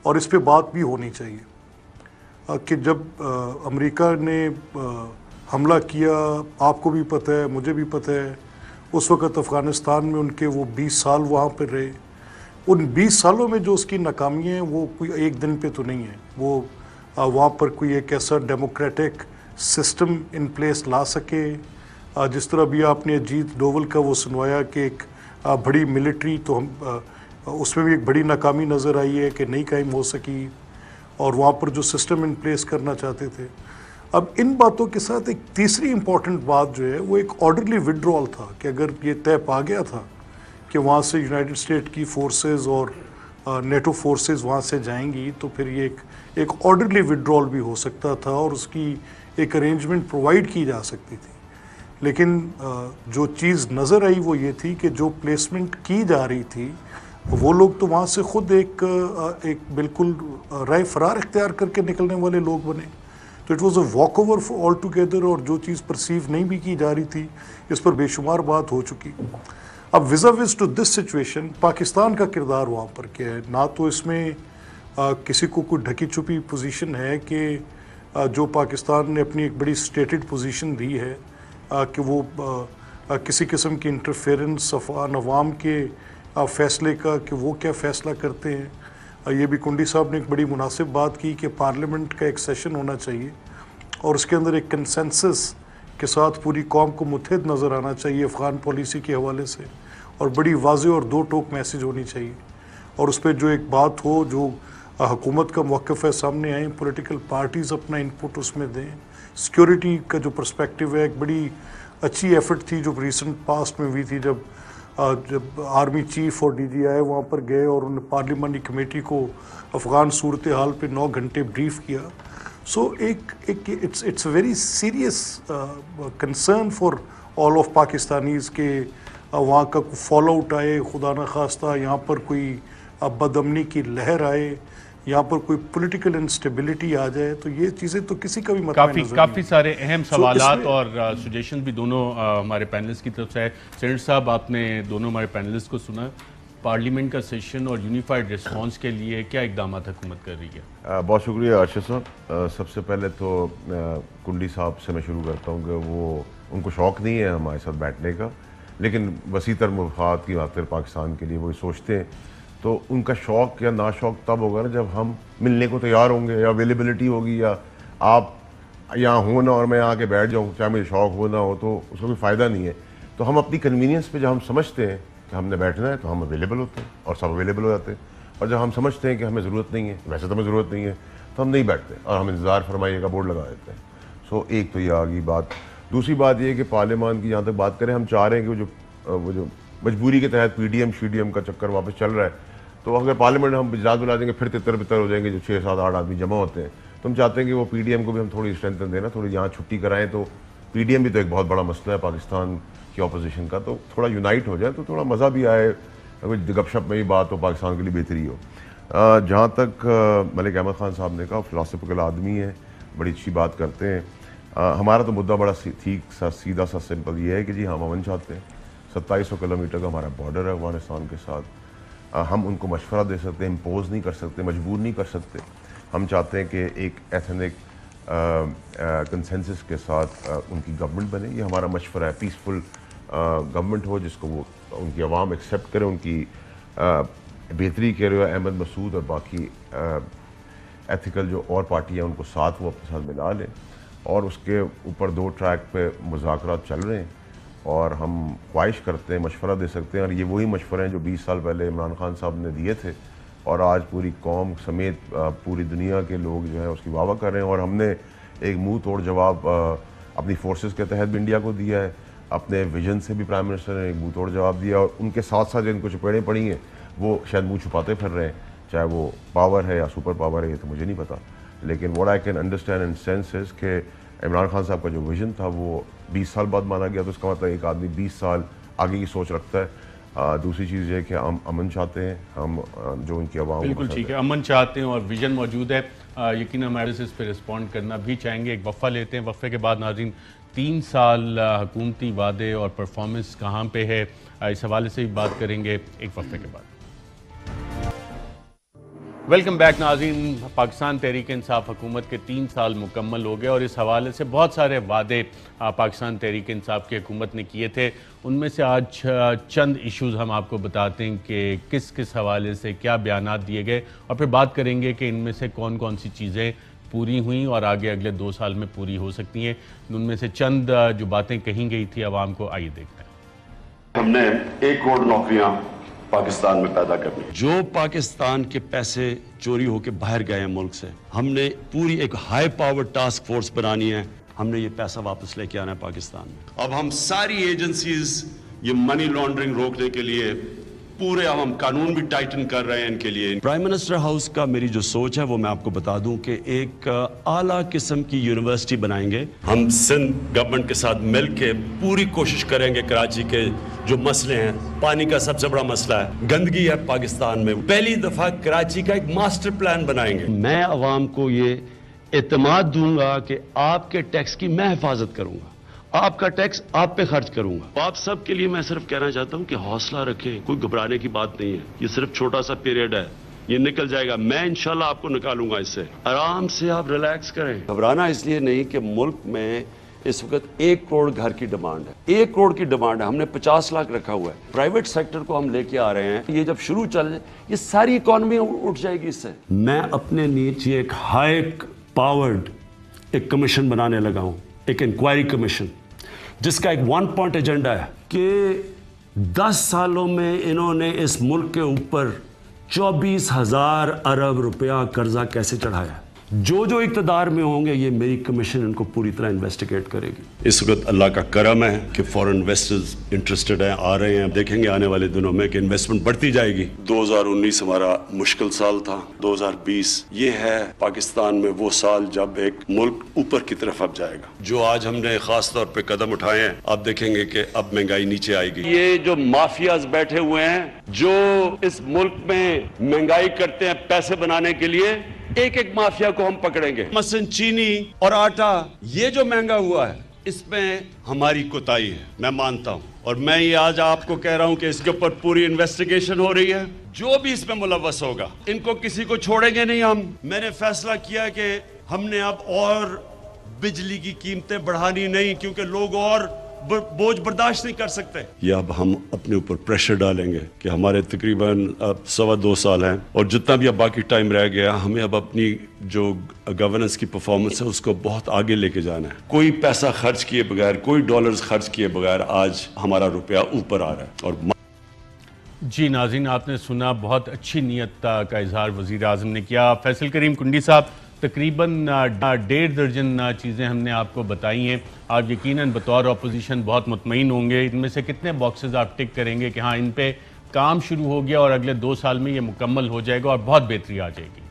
और इस पे बात भी होनी चाहिए कि जब अमेरिका ने हमला किया, आपको भी पता है, मुझे भी पता है, उस वक़्त अफ़गानिस्तान में उनके वो 20 साल वहाँ पर रहे। उन 20 सालों में जो उसकी नाकामी है वो कोई एक दिन पे तो नहीं है। वो वहाँ पर कोई एक ऐसा डेमोक्रेटिक सिस्टम इन प्लेस ला सके, जिस तरह भी आपने अजीत डोवल का वो सुनवाया कि एक बड़ी मिलिट्री, तो हम उसमें भी एक बड़ी नाकामी नज़र आई है कि नहीं कायम हो सकी, और वहाँ पर जो सिस्टम इन प्लेस करना चाहते थे। अब इन बातों के साथ एक तीसरी इम्पॉर्टेंट बात जो है वो एक ऑर्डरली विड्रॉल था, कि अगर ये तय पा गया था कि वहाँ से यूनाइटेड स्टेट की फोर्सेस और नेटो फोर्सेस वहाँ से जाएंगी, तो फिर ये एक ऑर्डरली विड्रॉल भी हो सकता था और उसकी एक अरेंजमेंट प्रोवाइड की जा सकती थी। लेकिन जो चीज़ नज़र आई वो ये थी कि जो प्लेसमेंट की जा रही थी, वो लोग तो वहाँ से ख़ुद एक बिल्कुल राय फरार इख्तियार करके निकलने वाले लोग बने। तो it was a walk over all together, और जो चीज़ परसीव नहीं भी की जा रही थी, इस पर बेशुमार बात हो चुकी। अब vis-a-vis this situation Pakistan का किरदार वहाँ पर क्या है? ना तो इसमें किसी को कोई ढकी छुपी पोजीशन है कि जो पाकिस्तान ने अपनी एक बड़ी स्टेटेड पोजीशन दी है कि वो किसी किस्म की इंटरफेरेंस अवाम के फ़ैसले का कि वो क्या फ़ैसला करते हैं। ये भी कुंडी साहब ने एक बड़ी मुनासिब बात की कि पार्लियामेंट का एक सेशन होना चाहिए और उसके अंदर एक कंसेंसस के साथ पूरी कौम को मुत्तहिद नज़र आना चाहिए अफ़गान पॉलिसी के हवाले से, और बड़ी वाज़ेह और दो टोक मैसेज होनी चाहिए। और उस पर जो एक बात हो, जो हुकूमत का मौक़िफ़ है, सामने आए, पॉलिटिकल पार्टीज़ अपना इनपुट उसमें दें। सिक्योरिटी का जो पर्सपेक्टिव है, एक बड़ी अच्छी एफर्ट थी जो रिसेंट पास्ट में हुई थी, जब आर्मी चीफ और DGI वहाँ पर गए और उन्होंने पार्लियामानी कमेटी को अफ़गान सूरत हाल पे 9 घंटे ब्रीफ किया। So it's very serious concern for all of Pakistanis के वहाँ का फॉलो आउट आए, खुदा न खास्ता यहाँ पर कोई बदअमनी की लहर आए, यहाँ पर कोई पॉलिटिकल इंस्टेबिलिटी आ जाए, तो ये चीज़ें तो किसी का भी काफ़ी सारे अहम सवालात और सजेशन भी दोनों हमारे पैनलिस्ट की तरफ से है। सेनेटर साहब, आपने दोनों हमारे पैनलिस्ट को सुना। पार्लियामेंट का सेशन और यूनिफाइड रिस्पांस के लिए क्या इकदाम हुकूमत कर रही है? बहुत शुक्रिया अर्शद साहब। सबसे पहले तो कुंडी साहब से मैं शुरू करता हूँ कि उनको शौक़ नहीं है हमारे साथ बैठने का, लेकिन वसीतर मफाद की खातिर पाकिस्तान के लिए वो सोचते हैं। तो उनका शौक़ या ना शौक़ तब होगा ना जब हम मिलने को तैयार होंगे, या अवेलेबिलिटी होगी, या आप यहाँ हो ना और मैं यहाँ के बैठ जाऊँ, चाहे मुझे शौक़ हो ना हो, तो उसका कोई फ़ायदा नहीं है। तो हम अपनी कन्वीनियंस पे जब हम समझते हैं कि हमने बैठना है तो हम अवेलेबल होते हैं और सब अवेलेबल हो जाते हैं, और जब हम समझते हैं कि हमें ज़रूरत नहीं है, वैसे तो हमें ज़रूरत नहीं है, तो हम नहीं बैठते और हम इंतज़ार फरमाइए का बोर्ड लगा देते हैं। सो एक तो ये आ गई बात। दूसरी बात ये कि पार्लियामान की जहाँ तक बात करें, हम चाह रहे हैं कि वो जो मजबूरी के तहत PDM CDM का चक्कर वापस चल रहा है, तो अगर पार्लियामेंट हम इजलास बुला देंगे फिर तितर बितर हो जाएंगे जो 6 7 8 आदमी जमा होते हैं। तो हम चाहते हैं कि वो PDM को भी हम थोड़ी स्ट्रेंथन देना, थोड़ी यहाँ छुट्टी कराएं, तो PDM भी तो एक बहुत बड़ा मसला है पाकिस्तान की अपोजिशन का, तो थोड़ा यूनाइट हो जाए तो थोड़ा मज़ा भी आए, कुछ गपशप में ही बात हो, पाकिस्तान के लिए बेहतरी हो। जहाँ तक मलिक अहमद ख़ान साहब ने कहा, फिलासफिकल आदमी है, बड़ी अच्छी बात करते हैं। हमारा तो मुद्दा बड़ा ठीक सा सीधा सा सिंपल ये है कि जी हम अमन चाहते हैं। 2700 किलोमीटर का हमारा बॉर्डर है अफगानिस्तान के साथ, हम उनको मशवरा दे सकते हैं, इम्पोज नहीं कर सकते, मजबूर नहीं कर सकते। हम चाहते हैं कि एक एथनिक कंसेंसस के साथ उनकी गवर्नमेंट बने, ये हमारा मशवरा है। पीसफुल गवर्नमेंट हो जिसको वो उनकी आवाम एक्सेप्ट करे, उनकी बेहतरी करे। अहमद मसूद और बाकी एथिकल जो और पार्टियाँ उनको साथ वो अपने साथ मिला लें, और उसके ऊपर 2 ट्रैक पे मुज़ाकरात चल रहे हैं, और हम ख्वाहिश करते हैं, मशवरा दे सकते हैं, और ये वही मशवरे हैं जो 20 साल पहले इमरान खान साहब ने दिए थे, और आज पूरी कौम समेत पूरी दुनिया के लोग जो है उसकी वाह कर रहे हैं। और हमने एक मुंह तोड़ जवाब अपनी फोर्सेस के तहत भी इंडिया को दिया है, अपने विजन से भी प्राइम मिनिस्टर ने एक मुंह तोड़ जवाब दिया, और उनके साथ साथ जिनको चपेड़ें पड़ी हैं वो शायद मुँह छुपाते फिर रहे हैं, चाहे वो पावर है या सुपर पावर है, ये तो मुझे नहीं पता। लेकिन what I can understand and sense is कि इमरान खान साहब का जो विजन था वो 20 साल बाद माना गया, तो उसका मतलब एक आदमी 20 साल आगे की सोच रखता है। दूसरी चीज़ ये कि हम अमन चाहते हैं, हम जो उनकी आवाम बिल्कुल ठीक है, अमन चाहते हैं और विजन मौजूद है। यकीन हमारे से इस पर रिस्पॉन्ड करना भी चाहेंगे। एक वफ़ा लेते हैं, वफ़े के बाद नाज़रीन 3 साल हुकूमती वादे और परफॉर्मेंस कहाँ पे है, इस हवाले से भी बात करेंगे एक वफ़े के बाद। वेलकम बैक नाज़रीन। पाकिस्तान तहरीक इंसाफ हुकूमत के 3 साल मुकम्मल हो गए, और इस हवाले से बहुत सारे वादे पाकिस्तान तहरीक इंसाफ की हुकूमत ने किए थे। उनमें से आज चंद इश्यूज़ हम आपको बताते हैं कि किस किस हवाले से क्या बयानात दिए गए, और फिर बात करेंगे कि इनमें से कौन कौन सी चीज़ें पूरी हुई और आगे अगले 2 साल में पूरी हो सकती हैं। उनमें से चंद जो बातें कही गई थी आवाम को, आइए देखते हैं। हमने 1 करोड़ नौकरियां पाकिस्तान में पैदा करनी। जो पाकिस्तान के पैसे चोरी होकर बाहर गए हैं मुल्क से, हमने पूरी एक हाई पावर टास्क फोर्स बनानी है, हमने ये पैसा वापस लेके आना है पाकिस्तान में। अब हम सारी एजेंसीज ये मनी लॉन्ड्रिंग रोकने के लिए पूरे हम कानून भी टाइटन कर रहे हैं इनके लिए। प्राइम मिनिस्टर हाउस का मेरी जो सोच है वो मैं आपको बता दूं कि एक आला किस्म की यूनिवर्सिटी बनाएंगे। हम सिंध गवर्नमेंट के साथ मिलकर पूरी कोशिश करेंगे, कराची के जो मसले हैं, पानी का सबसे बड़ा मसला है, गंदगी है पाकिस्तान में, पहली दफा कराची का एक मास्टर प्लान बनाएंगे। मैं अवाम को ये एतमाद दूंगा कि आपके टैक्स की मैं हिफाजत करूंगा, आपका टैक्स आप पे खर्च करूंगा। आप सब के लिए मैं सिर्फ कहना चाहता हूं कि हौसला रखें, कोई घबराने की बात नहीं है, ये सिर्फ छोटा सा पीरियड है, ये निकल जाएगा, मैं इंशाल्लाह आपको निकालूंगा इससे। आराम से आप रिलैक्स करें। घबराना इसलिए नहीं कि मुल्क में इस वक्त 1 करोड़ घर की डिमांड है, 1 करोड़ की डिमांड है, हमने 50 लाख रखा हुआ है। प्राइवेट सेक्टर को हम लेके आ रहे हैं, ये जब शुरू चले ये सारी इकोनॉमी उठ जाएगी इससे। मैं अपने नीचे एक हाई पावर्ड एक कमीशन बनाने लगा हूं, एक इंक्वायरी कमीशन, जिसका एक 1 पॉइंट एजेंडा है कि 10 सालों में इन्होंने इस मुल्क के ऊपर 24,000 अरब रुपया कर्जा कैसे चढ़ाया। जो इक्तदार में होंगे ये मेरी कमीशन इनको पूरी तरह इन्वेस्टिगेट करेगी। इस वक्त अल्लाह का करम है कि फॉरेन इन्वेस्टर्स इंटरेस्टेड हैं, आ रहे हैं। देखेंगे आने वाले दिनों में कि इन्वेस्टमेंट बढ़ती जाएगी। 2019 हमारा मुश्किल साल था, 2020 ये है पाकिस्तान में वो साल जब एक मुल्क ऊपर की तरफ अब जाएगा। जो आज हमने खास तौर पे कदम उठाए हैं, आप देखेंगे कि अब महंगाई नीचे आएगी। ये जो माफियाज बैठे हुए हैं जो इस मुल्क में महंगाई करते हैं पैसे बनाने के लिए, एक एक माफिया को हम पकड़ेंगे। मसलन चीनी और आटा ये जो महंगा हुआ है इसमें हमारी कोताही है, मैं मानता हूं, और मैं ये आज आपको कह रहा हूं कि इसके ऊपर पूरी इन्वेस्टिगेशन हो रही है। जो भी इसमें मुलव्वस होगा इनको किसी को छोड़ेंगे नहीं हम। मैंने फैसला किया कि हमने अब और बिजली की कीमतें बढ़ानी नहीं, क्योंकि लोग और बोझ बर्दाश्त नहीं कर सकते। ये अब हम अपने ऊपर प्रेशर डालेंगे कि हमारे तकरीबन अब 2.25 साल हैं और जितना भी अब बाकी टाइम रह गया, हमें अब अपनी जो गवर्नेंस की परफॉर्मेंस है उसको बहुत आगे लेके जाना है। कोई पैसा खर्च किए बगैर, कोई डॉलर्स खर्च किए बगैर आज हमारा रुपया ऊपर आ रहा है। और जी नाज़रीन, आपने सुना, बहुत अच्छी नीयत का इजहार वज़ीर आज़म ने किया। फैसल करीम कुंडी साहब, तकरीबन 1.5 दर्जन चीज़ें हमने आपको बताई हैं। आप यकीनन बतौर अपोजिशन बहुत मुतमईन होंगे। इनमें से कितने बॉक्सेस आप टिक करेंगे कि हाँ इन पे काम शुरू हो गया और अगले 2 साल में ये मुकम्मल हो जाएगा और बहुत बेहतरी आ जाएगी?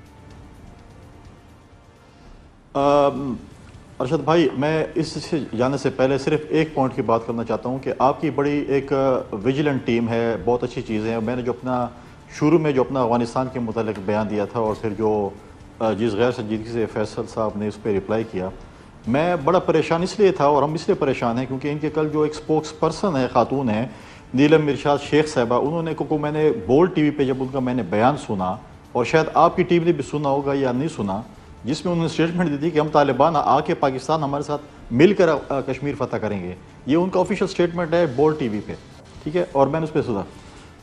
अरशद भाई, मैं इससे जाने से पहले सिर्फ एक पॉइंट की बात करना चाहता हूँ कि आपकी बड़ी एक विजिलेंट टीम है, बहुत अच्छी चीज़ें हैं। मैंने जो अपना शुरू में जो अपना अफगानिस्तान के मुतालिक बयान दिया था और फिर जो जिस गैर संजीदगी से फैसल साहब ने उस पर रिप्लाई किया, मैं बड़ा परेशान इसलिए था और हम इसलिए परेशान हैं क्योंकि इनके कल जो एक स्पोक्स पर्सन है, खातून है नीलम इरशाद शेख साहबा, उन्होंने को मैंने बोल्ड टीवी पे जब उनका मैंने बयान सुना और शायद आपकी टीम ने भी सुना होगा या नहीं सुना, जिसमें उन्होंने स्टेटमेंट दी थी कि हम तालिबान आके पाकिस्तान हमारे साथ मिलकर कश्मीर फतह करेंगे। ये उनका ऑफिशियल स्टेटमेंट है बोल्ड टीवी पे, ठीक है, और मैंने उस पर सुना।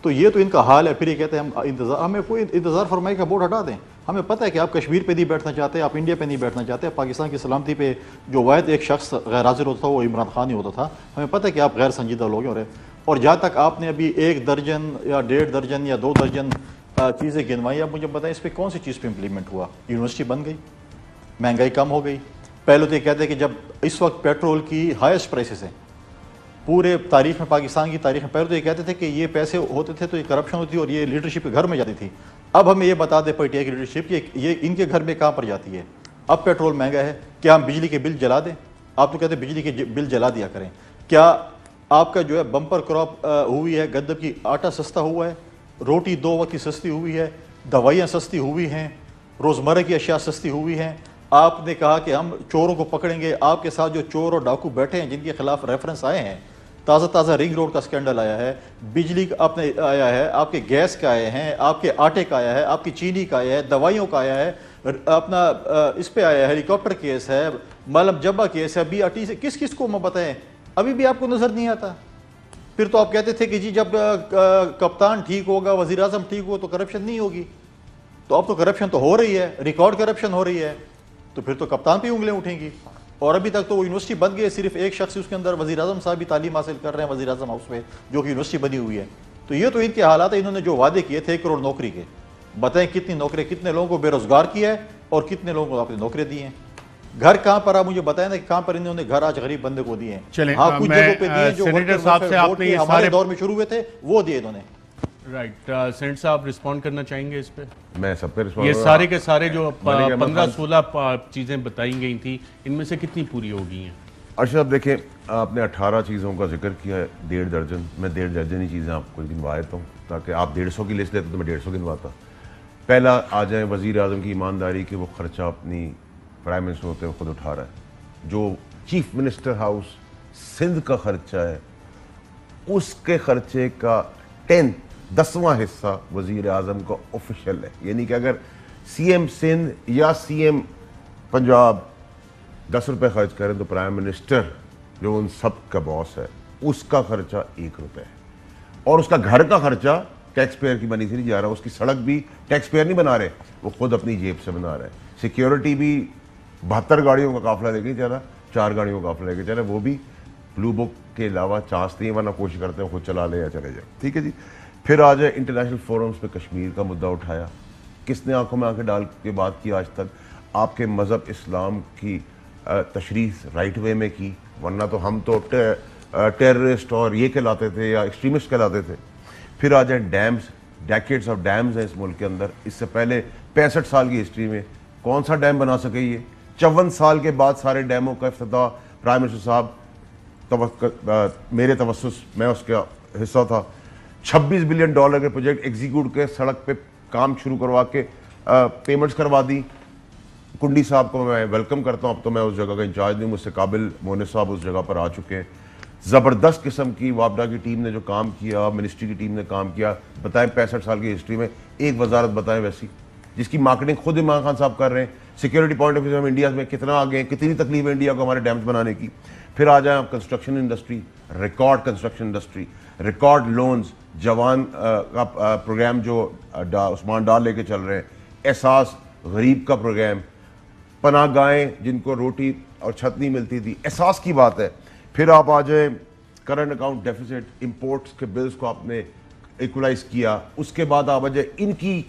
तो ये तो इनका हाल है। फिर ये कहते हैं हम इंतज़ार, हमें कोई इंतज़ार फरमाई का बोर्ड हटा दें। हमें पता है कि आप कश्मीर पे नहीं बैठना चाहते, आप इंडिया पे नहीं बैठना चाहते, पाकिस्तान की सलामती पे जो वाहिद एक शख्स गैर हाजिर होता था वो इमरान खान ही होता था। हमें पता है कि आप गैर संजीदा लोग हैं। और जहाँ तक आपने अभी 1 दर्जन या 1.5 दर्जन या 2 दर्जन चीज़ें गिनवाई, आप मुझे बताएं इस पर कौन सी चीज़ पर इम्प्लीमेंट हुआ? यूनिवर्सिटी बन गई, महंगाई कम हो गई। पहले तो ये कहते हैं कि जब इस वक्त पेट्रोल की हाईएस्ट प्राइसेस हैं पूरे तारीख में, पाकिस्तान की तारीख में, पहले तो ये कहते थे कि ये पैसे होते थे तो ये करप्शन होती और ये लीडरशिप के घर में जाती थी। अब हमें ये बता दे पीटीआई की लीडरशिप ये इनके घर में कहाँ पर जाती है? अब पेट्रोल महंगा है, क्या हम बिजली के बिल जला दें? आप तो कहते हैं बिजली के बिल जला दिया करें। क्या आपका जो है बम्पर क्रॉप हुई है, गंदम की आटा सस्ता हुआ है, रोटी 2 वक्त की सस्ती हुई है, दवाइयाँ सस्ती हुई हैं, रोज़मर्रा की अशिया सस्ती हुई हैं। आपने कहा कि हम चोरों को पकड़ेंगे। आपके साथ जो चोर और डाकू बैठे हैं जिनके खिलाफ रेफरेंस आए हैं, ताज़ा रिंग रोड का स्कैंडल आया है, बिजली का आपने आया है, आपके गैस का आए हैं, आपके आटे का आया है, आपकी चीनी का आया है, दवाइयों का आया है, अपना इस पे आया है, हेलीकॉप्टर केस है, मालम जब्बा केस है, BRT से किस किस को मैं बताएं, अभी भी आपको नज़र नहीं आता। फिर तो आप कहते थे कि जी जब कप्तान ठीक होगा, वज़ीर आज़म ठीक हो तो करप्शन नहीं होगी। तो अब तो करप्शन तो हो रही है, रिकॉर्ड करप्शन हो रही है, तो फिर तो कप्तान पे उंगलियां उठेंगी। और अभी तक तो वो यूनिवर्सिटी बन गई है, सिर्फ एक शख्स उसके अंदर, वज़ीर आज़म साहब भी तालीम हासिल कर रहे हैं वज़ीर आज़म हाउस में, जो कि यूनिवर्सिटी बनी हुई है। तो ये तो इनके हालात है। इन्होंने जो वादे किए थे 1 करोड़ नौकरी के, बताएं कितनी नौकरी, कितने लोगों को बेरोजगार किया है और कितने लोगों को आपने नौकरियां दी हैं? घर कहाँ पर, आप मुझे बताएं ना कि कहाँ पर इन्होंने घर आज गरीब बंदे को दिए हैं? चलें, हाँ, कुछ जगहों पे दिए जो सेनेटर साहब से आपने ये हमारे सारे दौर में शुरू हुए थे वो दिए इन्होंने। राइट, सेनेटर साहब रिस्पॉन्ड करना चाहेंगे इस पे? मैं सब पे रिस्पॉन्ड, ये सारे के सारे जो 15-16 चीज़ें बताई गई थी, इनमें से कितनी पूरी हो गई हैं? अर्शद साहब देखें, आपने 18 चीज़ों का जिक्र किया है, 1.5 दर्जन। मैं 1.5 दर्जन ही चीज़ें आपको गिनवा देता हूँ, ताकि आप 150 की लिस्ट देते तो मैं 150 गिनवाता। पहला आ जाए वज़ीर आज़म की ईमानदारी कि वो खर्चा अपनी प्राइम मिनिस्टर होते हुए खुद उठा रहा है। जो चीफ मिनिस्टर हाउस सिंध का खर्चा है, उसके खर्चे का 10वां हिस्सा वज़ीर आज़म का ऑफिशियल है। यानी कि अगर CM सिंध या CM पंजाब 10 रुपये खर्च करें तो प्राइम मिनिस्टर जो उन सब का बॉस है उसका खर्चा 1 रुपये है। और उसका घर का खर्चा टैक्स पेयर की मनी से नहीं जा रहा, उसकी सड़क भी टैक्स पेयर नहीं बना रहे, वो खुद अपनी जेब से बना रहे। सिक्योरिटी भी 72 गाड़ियों का काफिला लेके चला, 4 गाड़ियों का काफिला लेके चला, वो भी ब्लू बुक के अलावा चांस नहीं, वरना कोशिश करते हैं खुद चला ले या चले जाए। ठीक है जी। फिर आ जाए इंटरनेशनल फोरम्स पे कश्मीर का मुद्दा उठाया, किसने आंखों में आंखें डाल के बात की आज तक? आपके मज़हब इस्लाम की तशरीह राइट वे में की, वरना तो हम तो टेररिस्ट और ये कहलाते थे या एक्सट्रीमिस्ट कहलाते थे। फिर आ जाए डैम्स, डेकेड्स ऑफ डैम्स हैं इस मुल्क के अंदर। इससे पहले 65 साल की हिस्ट्री में कौन सा डैम बना सके? ये 54 साल के बाद सारे डैमों का इफ्तिताह प्राइम मिनिस्टर साहब मेरे तवस्सुस, मैं उसका हिस्सा था, $26 बिलियन के प्रोजेक्ट एग्जीक्यूट के सड़क पे काम शुरू करवा के पेमेंट्स करवा दी। कुंडी साहब को मैं वेलकम करता हूँ, अब तो मैं उस जगह का इंचार्ज नहीं, मुझसे काबिल मोनिस साहब उस जगह पर आ चुके हैं। ज़बरदस्त किस्म की वापडा की टीम ने जो काम किया, मिनिस्ट्री की टीम ने काम किया। बताएं 65 साल की हिस्ट्री में एक वजारत बताएं वैसी जिसकी मार्केटिंग खुद इमरान खान साहब कर रहे हैं। सिक्योरिटी पॉइंट ऑफ व्यू हम इंडिया में कितना आगे हैं, कितनी तकलीफ है इंडिया को हमारे डैम्स बनाने की। फिर आ जाए construction industry, record construction industry, record loans, जवान का प्रोग्राम जो उस्मान डार लेके चल रहे हैं, एहसास गरीब का प्रोग्राम, पनाहगाहें जिनको रोटी और छत नहीं मिलती थी, एहसास की बात है। फिर आप आ जाए करंट अकाउंट डेफिसिट, इंपोर्ट्स के बिल्स को आपने इक्वलाइज किया। उसके बाद आप आ जाए इनकी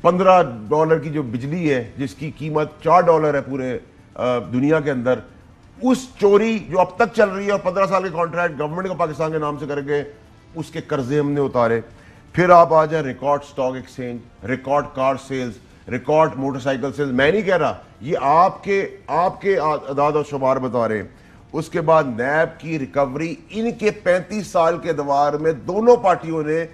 $15 की जो बिजली है जिसकी कीमत $4 है पूरे दुनिया के अंदर, उस चोरी जो अब तक चल रही है और 15 साल के कॉन्ट्रैक्ट गवर्नमेंट को पाकिस्तान के नाम से करके उसके कर्जे हमने उतारे। फिर आप आ जाए record stock exchange, record car sales, record motorcycle sales. मैं नहीं कह रहा, ये आपके आदाद और शुमार बता रहे हैं। उसके बाद नैब की रिकवरी इनके 35 साल के दौर में दोनों पार्टियों ने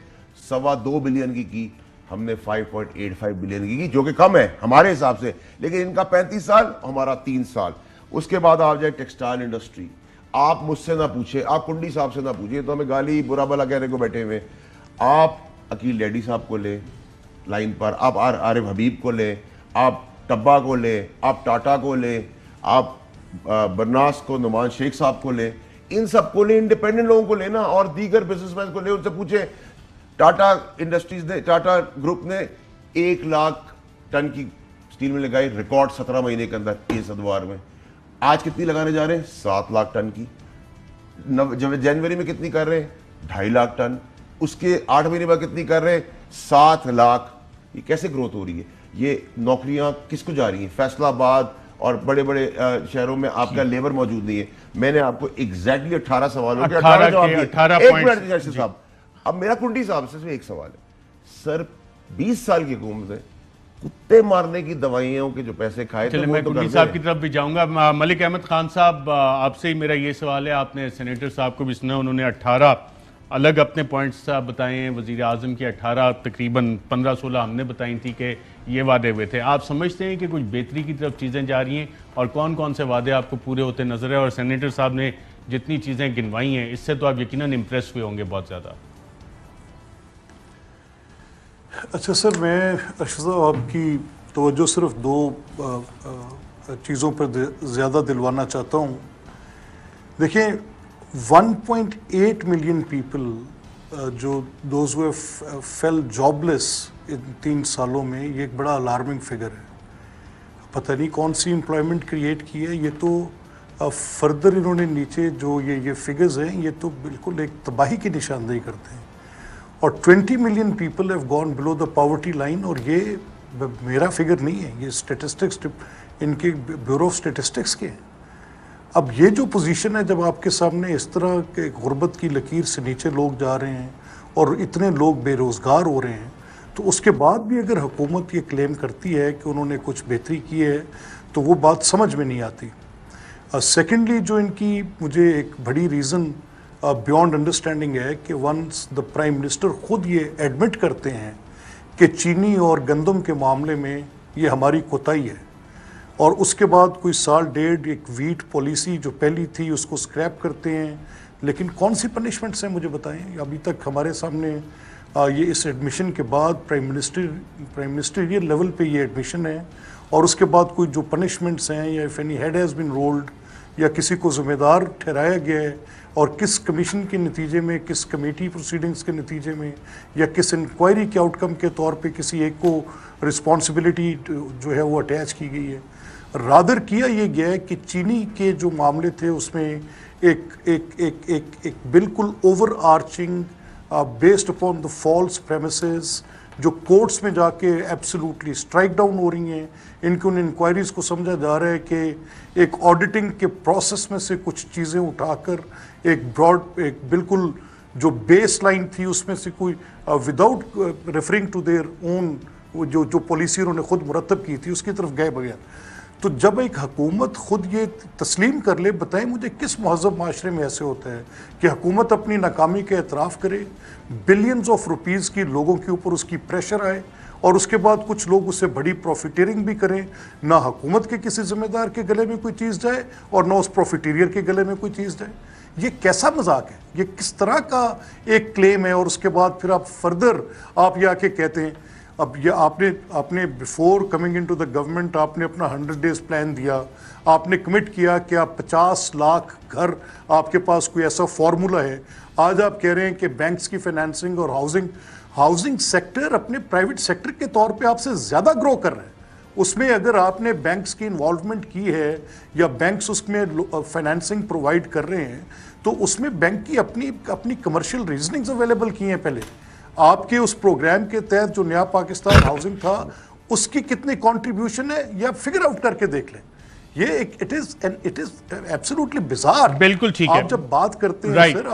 2.25 बिलियन की, हमने 5.85 बिलियन की, जो कि कम है हमारे हिसाब से, लेकिन इनका 35 साल, हमारा 3 साल। उसके बाद आप जाए टेक्सटाइल इंडस्ट्री, आप मुझसे ना पूछे, आप कुंडी साहब से ना पूछिए तो हमें गाली बुरा भला कहने को बैठे हुए। आप अकील डैडी साहब को ले लाइन पर, आप आरिफ हबीब को ले, आप टब्बा को ले, आप टाटा को ले, आप बरनास को, नुमान शेख साहब को ले, इन सब को ले, इंडिपेंडेंट लोगों को लेना और दीगर बिजनेसमैन को ले, उनसे पूछे। टाटा इंडस्ट्रीज ने, टाटा ग्रुप ने 1 लाख टन की स्टील में लगाई, रिकॉर्ड 17 महीने के अंदर इस अदवार में। आज कितनी लगाने जा रहे हैं? 7 लाख टन की। जनवरी में कितनी कर रहे हैं? 2.5 लाख टन। उसके 8 महीने बाद कितनी कर रहे हैं? 7 लाख। ये कैसे ग्रोथ हो रही है? ये नौकरियां किसको जा रही हैं? फैसलाबाद और बड़े बड़े शहरों में आपका लेबर मौजूद नहीं है। मैंने आपको एग्जैक्टली 18 सवालों के 18 जवाब दिए। 18 जैसे साहब, अब मेरा कुंडी साहब से एक सवाल है सर, 20 साल की हुकूमत है, कुत्ते मारने की दवाइयों के जो पैसे खाए थे, मैं कुंडी साहब की तरफ भी जाऊंगा। मलिक अहमद खान साहब, आपसे ही मेरा ये सवाल है, आपने सेनेटर साहब को भी सुना, उन्होंने 18 अलग अपने पॉइंट्स बताए हैं, वजीर आजम के 18 तकरीबन 15-16 हमने बताई थी कि ये वादे हुए थे। आप समझते हैं कि कुछ बेहतरी की तरफ चीज़ें जा रही हैं और कौन कौन से वादे आपको पूरे होते नजर है? और सेनेटर साहब ने जितनी चीज़ें गिनवाई हैं इससे तो आप यकीनन इम्प्रेस हुए होंगे बहुत ज़्यादा। अच्छा सर, मैं अर्शद साहब आपकी तवज्जो सिर्फ 2 चीज़ों पर ज़्यादा दिलवाना चाहता हूँ। देखिए 1.8 मिलियन पीपल जो those who have fell jobless in 3 सालों में, ये एक बड़ा अलार्मिंग फिगर है। पता नहीं कौन सी एम्प्लॉयमेंट क्रिएट की है। ये तो फर्दर इन्होंने नीचे जो ये फिगर्स हैं, ये तो बिल्कुल एक तबाही की निशानदेही करते हैं। और 20 million people have gone below the poverty line, और ये मेरा फिगर नहीं है, ये स्टेटिस्टिक्स इनके ब्यूरो ऑफ स्टेटिस्टिक्स के हैं। अब ये जो पोजीशन है, जब आपके सामने इस तरह के गुर्बत की लकीर से नीचे लोग जा रहे हैं और इतने लोग बेरोज़गार हो रहे हैं, तो उसके बाद भी अगर हुकूमत ये क्लेम करती है कि उन्होंने कुछ बेहतरी की है, तो वो बात समझ में नहीं आती। सेकेंडली जो इनकी मुझे एक बड़ी रीज़न बियॉन्ड अंडरस्टैंडिंग है कि वंस द प्राइम मिनिस्टर खुद ये एडमिट करते हैं कि चीनी और गंदम के मामले में ये हमारी कोताही है, और उसके बाद कोई 1.5 साल एक वीट पॉलिसी जो पहली थी उसको स्क्रैप करते हैं, लेकिन कौन सी पनिशमेंट्स हैं मुझे बताएं। अभी तक हमारे सामने ये इस एडमिशन के बाद प्राइम मिनिस्टरियल लेवल पे ये एडमिशन है, और उसके बाद कोई जो पनिशमेंट्स हैं, या if any head has been rolled, या किसी को ज़िम्मेदार ठहराया गया है, और किस कमीशन के नतीजे में, किस कमेटी प्रोसीडिंग्स के नतीजे में, या किस इंक्वायरी के आउटकम के तौर पे किसी एक को रिस्पॉन्सिबिलिटी जो है वो अटैच की गई है। रादर किया ये गया है कि चीनी के जो मामले थे उसमें एक बिल्कुल overarching based upon the false premises जो कोर्ट्स में जाके एब्सोल्युटली स्ट्राइक डाउन हो रही हैं। इनकी उन इंक्वायरीज़ को समझा जा रहा है कि एक ऑडिटिंग के प्रोसेस में से कुछ चीज़ें उठाकर एक बिल्कुल जो बेस लाइन थी उसमें से कोई without referring to their own जो पॉलिसी उन्होंने खुद मुरतब की थी उसकी तरफ गए बगैर। तो जब एक हुकूमत खुद ये तस्लीम कर ले, बताएं मुझे किस महज़ब माशरे में ऐसे होता है कि हुकूमत अपनी नाकामी का एतराफ़ करे, बिलियंस ऑफ रुपीज़ की लोगों के ऊपर उसकी प्रेशर आए, और उसके बाद कुछ लोग उससे बड़ी प्रॉफिटेरिंग भी करें, ना हुकूमत के किसी ज़िम्मेदार के गले में कोई चीज़ जाए और ना उस प्रॉफिटेरियर के गले में कोई चीज़ जाए। ये कैसा मजाक है? ये किस तरह का एक क्लेम है? और उसके बाद फिर आप फर्दर आप ये आके कहते हैं अब ये आपने before coming into the government आपने अपना 100 डेज प्लान दिया, आपने कमिट किया कि आप 50 लाख घर, आपके पास कोई ऐसा फॉर्मूला है। आज आप कह रहे हैं कि बैंक्स की फाइनेंसिंग और हाउसिंग सेक्टर अपने प्राइवेट सेक्टर के तौर पे आपसे ज़्यादा ग्रो कर रहे हैं। उसमें अगर आपने बैंक्स की इन्वॉल्वमेंट की है या बैंक्स उसमें फाइनेंसिंग प्रोवाइड कर रहे हैं, तो उसमें बैंक की अपनी कमर्शियल रीजनिंग्स अवेलेबल की हैं। पहले आपके उस प्रोग्राम के तहत जो नया पाकिस्तान हाउसिंग था उसकी कितनी कंट्रीब्यूशन है, या फिगर आउट करके देख लें। ये इट इज एब्सोल्युटली बिजार। बिल्कुल ठीक है। आप जब बात करते हैं सर,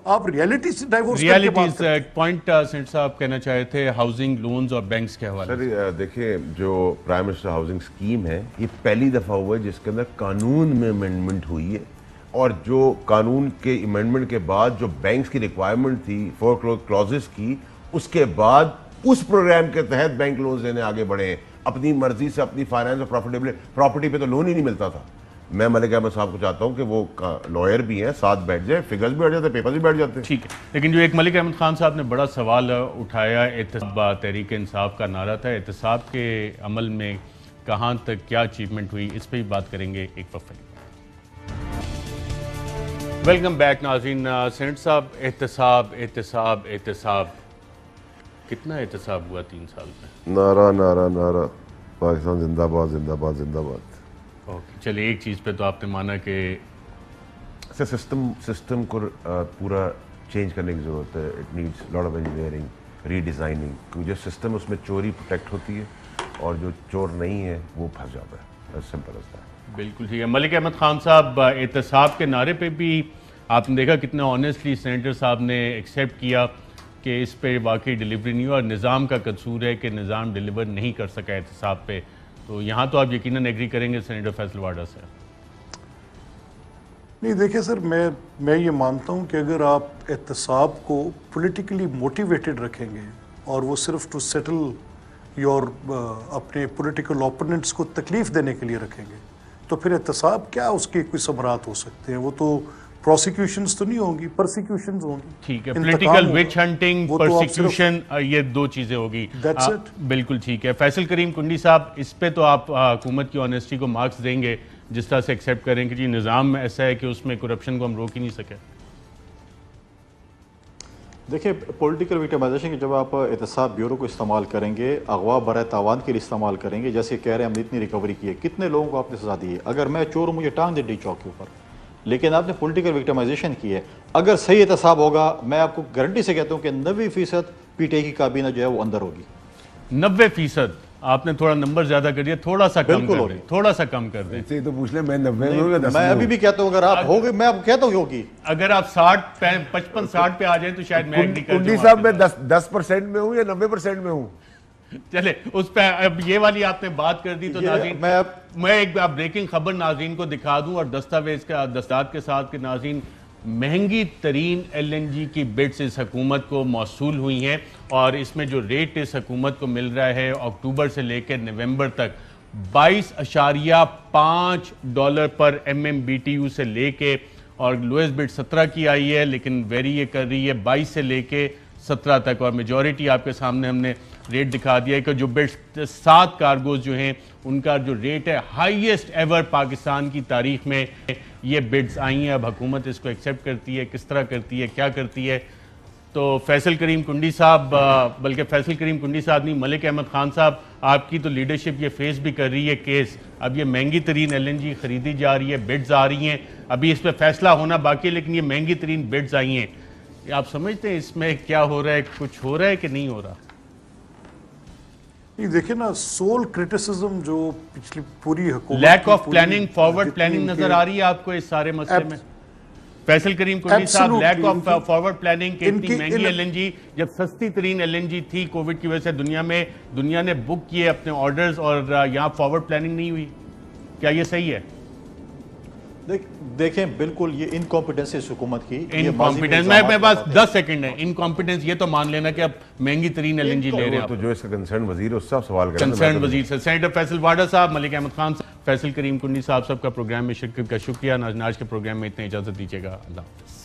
आप रियलिटी से डाइवोर्स करके बात करते हैं। पॉइंट सेठ साहब कहना चाहे थे हाउसिंग लोन्स और बैंक्स के हवाले। सर देखिए, जो प्राइम मिनिस्टर हाउसिंग स्कीम है, ये पहली दफा हुआ है जिसके अंदर कानून में अमेंडमेंट हुई है, और जो कानून के अमेंडमेंट के बाद जो बैंक्स की रिक्वायरमेंट थी फोरक्लोज क्लॉजेस की, उसके बाद उस प्रोग्राम के तहत बैंक लोन देने आगे बढ़े हैं अपनी मर्जी से, अपनी फाइनेंस और प्रॉपर्टी पे तो लोन ही नहीं मिलता था। मैं मलिक अहमद साहब को चाहता हूं कि वो लॉयर भी हैं, साथ बैठ जाए, फिगर्स भी बैठ जाते, पेपर्स भी बैठ जाते हैं। ठीक है, लेकिन जो एक मलिक अहमद खान साहब ने बड़ा सवाल उठाया, एहतसाब तहरीक इंसाफ का नारा था, एहतसाब के अमल में कहाँ तक क्या अचीवमेंट हुई, इस पर भी बात करेंगे एक वक्त। वेलकम बैक नाज़रीन। सेनेट साहब, एहतसाब कितना एहतसाब हुआ 3 साल में? नारा नारा नारा, पाकिस्तान जिंदाबाद जिंदाबाद जिंदाबाद। ओके, चलिए एक चीज़ पे तो आपने माना कि सिस्टम को पूरा चेंज करने की ज़रूरत है। It needs lot of engineering, redesigning, क्योंकि जो सिस्टम उसमें चोरी प्रोटेक्ट होती है और जो चोर नहीं है वो फंस जाता है। Simple as that. बिल्कुल ठीक है। मलिक अहमद खान साहब, एहतसाब के नारे पे भी आपने देखा कितना ऑनेस्टली सेनेटर साहब ने एक्सेप्ट किया कि इस पे वाकई डिलीवरी नहीं हुआ और निज़ाम का कसूर है कि निज़ाम डिलीवर नहीं कर सका एहतसाब पे। तो यहाँ तो आप यकीनन एग्री करेंगे सेनेटर फैसल वाडा से? नहीं, देखिए सर, मैं ये मानता हूँ कि अगर आप एहतसाब को पॉलिटिकली मोटिवेटेड रखेंगे और वो सिर्फ टू सेटल योर अपने पॉलिटिकल ओपोनेंट्स को तकलीफ देने के लिए रखेंगे, तो फिर एहतसाब क्या उसके कोई समरात हो सकते हैं? वो तो प्रोसिक्यूशंस तो नहीं होंगी, परसिक्यूशंस होंगी। ठीक है, पॉलिटिकल विच हंटिंग, परसिक्यूशन, ये 2 चीजें होगी। बिल्कुल ठीक है। फैसल करीम कुंडी साहब, इस पे तो आप हुकूमत की ऑनेस्टी को मार्क्स देंगे, जिस तरह से एक्सेप्ट करें कि जी निज़ाम ऐसा है कि उसमें करप्शन को हम रोक ही नहीं सके। देखिए, पॉलिटिकल विक्टिमाइजेशन की जब आप एहतसाब ब्यूरो को इस्तेमाल करेंगे, अगवा बराए तावान के लिए इस्तेमाल करेंगे, जैसे कह रहे हैं हमने इतनी रिकवरी की है, कितने लोगों को आपने सजा दी है? अगर मैं चोर हूँ, मुझे टांग दे डी चौक के ऊपर, लेकिन आपने पॉलिटिकल विक्टिमाइजेशन की है। अगर सही एहतसाब होगा, मैं आपको गारंटी से कहता हूँ कि 90% पीटीआई की काबीना जो है वो अंदर होगी। 90%? आपने थोड़ा नंबर ज्यादा कर दिया, थोड़ा सा कम कर दें, थोड़ा सा कम कर दें। इससे तो पूछ ले, मैं 90 में, मैं अभी भी कहता हूँ अगर आप हो गए, मैं आपको कहता हूँ होगी। अगर आप 55-60 पे आ जाए तो शायद मैं एग्री कर कुंडी साहब, मैं 10% में हूँ या 90% में हूँ? चले उस पे, अब ये वाली आपने बात कर दी तो नाज़रीन, मैं एक ब्रेकिंग खबर नाज़रीन को दिखा दूं और दस्तावेज का दस्तावेज के साथ कि नाज़रीन, महंगी तरीन LNG की बिड्स इस हुकूमत को मौसूल हुई हैं और इसमें जो रेट इस हुकूमत को मिल रहा है अक्टूबर से लेकर नवंबर तक $22.5 पर MMBTU से लेके, और लोएस्ट बिड 17 की आई है, लेकिन वेरी ये कर रही है 22 से लेके 17 तक, और मेजॉरिटी आपके सामने हमने रेट दिखा दिया है कि जो बिड्स 7 कार्गोज जो हैं उनका जो रेट है हाईएस्ट एवर पाकिस्तान की तारीख में ये बिड्स आई हैं। अब हुकूमत इसको एक्सेप्ट करती है, किस तरह करती है, क्या करती है? तो फैसल करीम कुंडी साहब, बल्कि फैसल करीम कुंडी साहब नहीं, मलिक अहमद खान साहब, आपकी तो लीडरशिप ये फेस भी कर रही है केस। अब ये महंगी तरीन LNG खरीदी जा रही है, बिड्स आ रही हैं, अभी इस पर फैसला होना बाकी है, लेकिन ये महंगी तरीन बिड्स आई हैं। आप समझते हैं इसमें क्या हो रहा है, कुछ हो रहा है कि नहीं हो रहा? नहीं, देखिए ना, सोल क्रिटिसिज्म जो पिछली पूरी हुकूमत, lack of planning, forward planning नजर आ रही है आपको इस सारे मसले में? फैसल करीम कुंडी साहब, लैक ऑफ फॉरवर्ड प्लानिंग के, इतनी महंगी LNG, जब सस्ती तरीन LNG थी कोविड की वजह से दुनिया ने बुक किए अपने ऑर्डर्स और यहाँ फॉरवर्ड प्लानिंग नहीं हुई, क्या ये सही है? देखें, बिल्कुल ये इनकॉम्पिटेंस इस हुकूमत की, इनकॉम्पिटेंस, मैं बस 10 सेकंड है, इनकॉम्पिटेंस ये तो मान लेना कि आप महंगी तरीन LNG ले रहे हैं। तो जो इसका कंसर्न वजीर, उससे आप सवाल करें। कंसर्न वजीर से सेनेटर फैसल वाडा साहब, मलिक अहमद खान साहब, फैसल करीम कुंडी साहब, सबका प्रोग्राम में शिरकत का शुक्रिया। आज के प्रोग्राम में इतने इजाजत दीजिएगा, अल्लाह हाफ़िज़।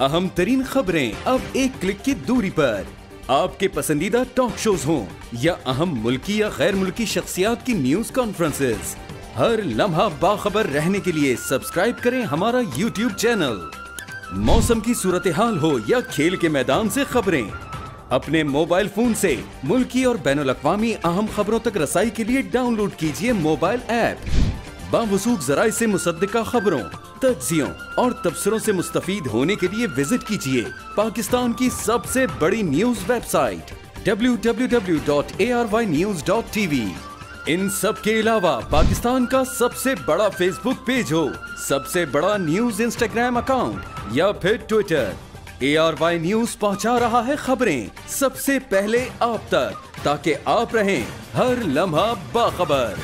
अहम तरीन खबरें अब एक क्लिक की दूरी पर, आपके पसंदीदा टॉक शोज हों या अहम मुल्की या गैर मुल्की शख्सियात की न्यूज कॉन्फ्रेंसेस, हर लम्हा बाखबर रहने के लिए सब्सक्राइब करें हमारा YouTube चैनल। मौसम की सूरत हाल हो या खेल के मैदान से खबरें, अपने मोबाइल फोन से मुल्की और बैनुल-अक़वामी अहम खबरों तक रसाई के लिए डाउनलोड कीजिए मोबाइल ऐप। बावसूख ज़राए से मुसद्दिका खबरों, तज्ज़ियों और तबसरों से मुस्तफ़ीद होने के लिए विजिट कीजिए पाकिस्तान की सबसे बड़ी न्यूज वेबसाइट www.arYnews.tv। इन सब के अलावा पाकिस्तान का सबसे बड़ा फेसबुक पेज हो, सबसे बड़ा न्यूज इंस्टाग्राम अकाउंट या फिर ट्विटर, ARY न्यूज पहुंचा रहा है खबरें सबसे पहले आप तक, ताकि आप रहें हर लम्हा बाखबर।